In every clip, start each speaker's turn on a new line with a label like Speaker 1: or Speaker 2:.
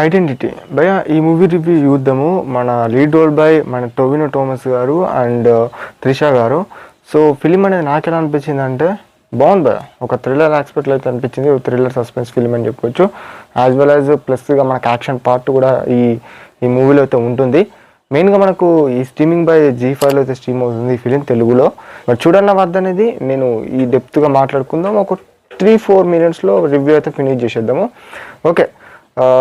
Speaker 1: Identity భయ ఈ movie review చూద్దాము. మన లీడ్ రోల్ బై మన టొవినో థామస్ గారు అండ్ త్రిష గారు. సో ఫిలిం అనేది నాకు ఎలా అనిపించింది అంటే బాగుంది భయ. ఒక థ్రిల్లర్ ఆస్పెక్ట్లో అయితే అనిపించింది. ఒక థ్రిల్లర్ సస్పెన్స్ ఫిలిం అని చెప్పుకోవచ్చు. యాజ్ వెల్ యాజ్ ప్లస్గా మనకు యాక్షన్ పార్ట్ కూడా ఈ మూవీలో అయితే ఉంటుంది. మెయిన్గా మనకు ఈ స్ట్రీమింగ్ బై G5లో అయితే స్ట్రీమ్ అవుతుంది ఈ ఫిలిం తెలుగులో. మరి చూడన్న వద్ద అనేది నేను ఈ డెప్త్గా మాట్లాడుకుందాం. ఒక 3-4 మినిట్స్లో రివ్యూ అయితే ఫినిష్ చేసేద్దాము. Okay,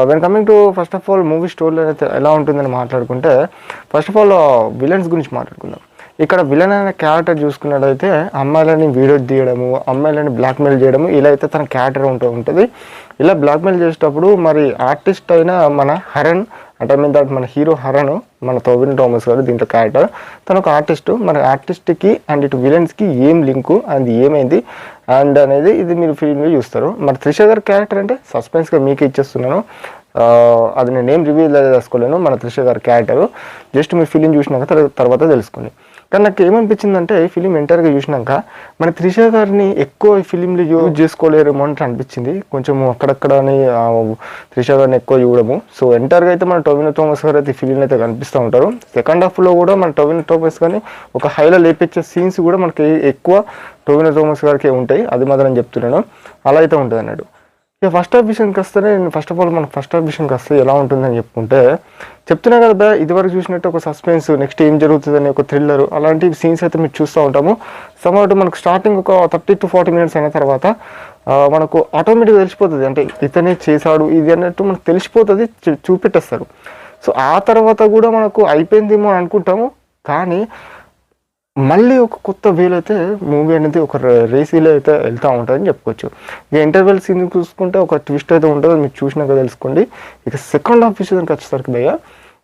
Speaker 1: when coming to first of all movie స్టోరీలో అయితే ఎలా ఉంటుందని మాట్లాడుకుంటే ఫస్ట్ ఆఫ్ ఆల్ విలన్స్ గురించి మాట్లాడుకుందాం. ఇక్కడ విలన్ అనే క్యారెక్టర్ చూసుకున్నట్టయితే అమ్మాయిలని వీడియో తీయడము, అమ్మాయిలని బ్లాక్మెయిల్ చేయడము, ఇలా అయితే తన క్యారెక్టర్ ఉంటుంది. ఇలా బ్లాక్మెయిల్ చేసేటప్పుడు మరి ఆర్టిస్ట్ అయిన మన హరణ్ అంటే మన హీరో హరణ్, మన టొవినో థామస్ గారు దీంట్లో క్యారెక్టర్. తను ఒక ఆర్టిస్టు. మన ఆర్టిస్ట్కి అండ్ ఇటు విలన్స్కి ఏం లింకు అండ్ ఏమైంది అండ్ అనేది ఇది మీరు ఫిల్మ్లో చూస్తారు. మరి త్రిష గారి క్యారెక్టర్ అంటే సస్పెన్స్గా మీకు ఇచ్చేస్తున్నాను. అది నేను ఏం రివ్యూ చేసుకోలేను. మన త్రిష గారి క్యారెక్టర్ జస్ట్ మీరు ఫిలిం చూసినాక తర్వాత తెలుసుకోండి. కానీ నాకు ఏమనిపించిందంటే ఈ ఫిలిం ఎంటర్గా చూసినాక మన త్రిష గారిని ఎక్కువ ఈ ఫిలింలో యూజ్ చేసుకోలేరేమో అంటే అనిపించింది. కొంచెం అక్కడక్కడని త్రిష గారిని ఎక్కువ చూడము. సో ఎంటర్గా అయితే మన టొవినో థామస్ గారు అయితే ఈ ఫిలింలో అయితే కనిపిస్తూ ఉంటారు. సెకండ్ హాఫ్లో కూడా మన టొవినో థామస్ గారిని ఒక హైలో లేపించే సీన్స్ కూడా మనకి ఎక్కువ టొవినో థామస్ గారికి ఉంటాయి. అది మాత్రం చెప్తున్నాను. అలా అయితే ఉంటుంది అన్నాడు. ఇక ఫస్ట్ హాఫ్ విషయానికి వస్తేనే నేను ఫస్ట్ ఆఫ్ ఆల్ మన ఫస్ట్ హాఫ్ విషయానికి వస్తే ఎలా ఉంటుందని చెప్పుకుంటే చెప్తున్నా కదా ఇదివరకు చూసినట్టు ఒక సస్పెన్స్, నెక్స్ట్ ఏం జరుగుతుందని ఒక థ్రిల్లర్, అలాంటి సీన్స్ అయితే మీరు చూస్తూ ఉంటాము. సమ్వాట్ మనకు స్టార్టింగ్ ఒక 30-40 మినిట్స్ అయిన తర్వాత మనకు ఆటోమేటిక్గా తెలిసిపోతుంది. అంటే ఇతనే చేశాడు ఇది అన్నట్టు మనకు తెలిసిపోతుంది, చూపెట్టేస్తారు. సో ఆ తర్వాత కూడా మనకు అయిపోయిందేమో అనుకుంటాము. కానీ మళ్ళీ ఒక కొత్త వేలో అయితే మూవీ అనేది ఒక రేసీలో అయితే వెళ్తూ ఉంటుందని చెప్పుకోవచ్చు. ఇక ఇంటర్వెల్ సీన్ చూసుకుంటే ఒక ట్విస్ట్ అయితే ఉంటుంది, మీరు చూసినాక తెలుసుకోండి. ఇక సెకండ్ హాఫ్ విషయానికి వచ్చేసరికి భయ్య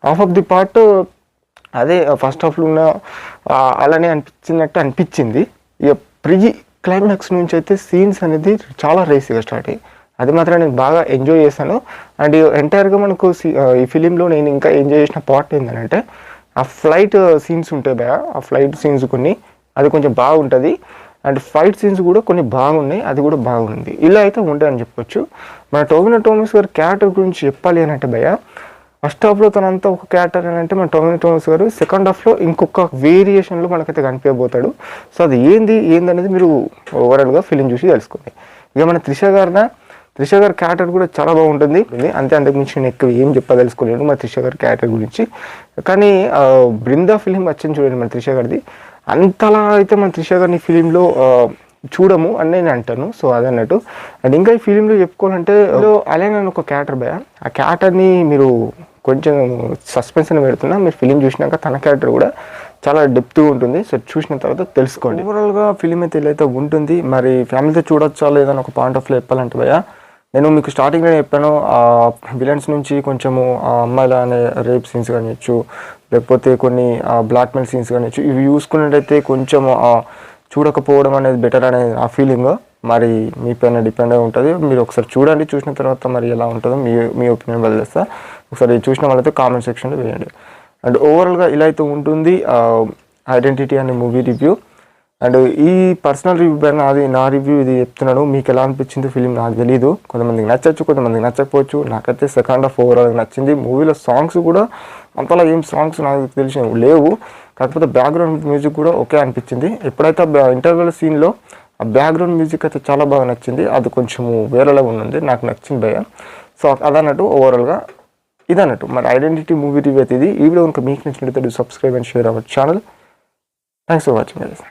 Speaker 1: హాఫ్ ఆఫ్ ది పార్ట్ అదే ఫస్ట్ హాఫ్లో ఉన్న అలానే అనిపించింది. ఇక ప్రీ క్లైమాక్స్ నుంచి అయితే సీన్స్ అనేది చాలా రేసీగా స్టార్ట్ అయ్యి అది మాత్రం నేను బాగా ఎంజాయ్ చేశాను. అండ్ ఎంటైర్గా మనకు ఈ ఫిలింలో నేను ఇంకా ఎంజాయ్ చేసిన పార్ట్ ఏంటంటే ఆ ఫ్లైట్ సీన్స్ ఉంటాయి భయ. ఆ ఫ్లైట్ సీన్స్ కొన్ని అది కొంచెం బాగుంటుంది. అండ్ ఫైట్ సీన్స్ కూడా కొన్ని బాగున్నాయి, అది కూడా బాగుంది. ఇలా అయితే ఉంటాయని చెప్పొచ్చు. మన టొవినో థామస్ గారు క్యారెక్టర్ గురించి చెప్పాలి అని అంటే భయ ఫస్ట్ హాఫ్లో తనంతా ఒక క్యారెక్టర్ అని అంటే మన టొవినో థామస్ గారు సెకండ్ హాఫ్లో ఇంకొక వేరియేషన్లో మనకైతే కనిపించబోతాడు. సో అది ఏంది అనేది మీరు ఓవరాల్గా ఫిలిం చూసి తెలుసుకోండి. ఇక మన త్రిష గారి క్యారెక్టర్ కూడా చాలా బాగుంటుంది. అంతకుమించి నేను ఎక్కువ ఏం చెప్పదలుచుకోలేను మన త్రిష గారి క్యారెక్టర్ గురించి. కానీ బృందా ఫిలిం వచ్చింది చూడండి మన త్రిష గారిది, అంతలా అయితే మన త్రిష గారిని ఫిలింలో చూడము అని నేను అంటాను. సో అదన్నట్టు. అండ్ ఇంకా ఈ ఫిలింలో చెప్పుకోవాలంటే అలానే ఒక క్యారెక్టర్ భయ, ఆ క్యారెక్టర్ని మీరు కొంచెం సస్పెన్స్ అని పెడుతున్నా, మీరు ఫిలిం చూసినాక తన క్యారెక్టర్ కూడా చాలా డెప్త్గా ఉంటుంది. సో చూసిన తర్వాత తెలుసుకోండి. ఓవరాల్గా ఫిలిం అయితే ఇలా అయితే ఉంటుంది. మరి ఫ్యామిలీతో చూడొచ్చా లేదని ఒక పాయింట్ ఆఫ్ వ్యూ చెప్పాలంటే భయ నేను మీకు స్టార్టింగ్లో చెప్పాను, విలన్స్ నుంచి కొంచెము అమ్మాయిల అనే రేప్ సీన్స్ కానివచ్చు, లేకపోతే కొన్ని బ్లాక్మెయిల్ సీన్స్ కానివచ్చు, ఇవి చూసుకున్నట్టయితే కొంచెం చూడకపోవడం అనేది బెటర్ అనేది ఆ ఫీలింగ్. మరి మీ పైన డిపెండ్ అయి ఉంటుంది. మీరు ఒకసారి చూడండి, చూసిన తర్వాత మరి ఎలా ఉంటుందో మీ ఒపీనియన్ వదిలేస్తా. ఒకసారి చూసిన వాళ్ళైతే కామెంట్ సెక్షన్లో వేయండి. అండ్ ఓవరాల్గా ఇలా అయితే ఉంటుంది ఐడెంటిటీ అనే మూవీ రివ్యూ. అండ్ ఈ పర్సనల్ రివ్యూ పైన నా రివ్యూ ఇది చెప్తున్నాను. మీకు ఎలా అనిపించింది ఫిలిం నాకు తెలీదు. కొంతమందికి నచ్చచ్చు, కొంతమందికి నచ్చకపోవచ్చు. నాకైతే సెకండ్ హాఫ్ ఓవరాల్గా నచ్చింది. మూవీలో సాంగ్స్ కూడా అంతలా ఏం సాంగ్స్ నాకు తెలిసి లేవు, కాకపోతే బ్యాక్గ్రౌండ్ మ్యూజిక్ కూడా ఓకే అనిపించింది. ఎప్పుడైతే ఇంటర్వెల్ సీన్లో ఆ బ్యాక్గ్రౌండ్ మ్యూజిక్ అయితే చాలా బాగా నచ్చింది. అది కొంచెము వేరేలా ఉంది, నాకు నచ్చింది భయ్య. సో అదన్నట్టు ఓవరాల్గా ఇదన్నట్టు మరి ఐడెంటిటీ మూవీ రివ్యూ అయితే ఇది. ఈ వీడియో కనుక మీకు నచ్చినట్లయితే subscribe and share our channel. Thanks for watching.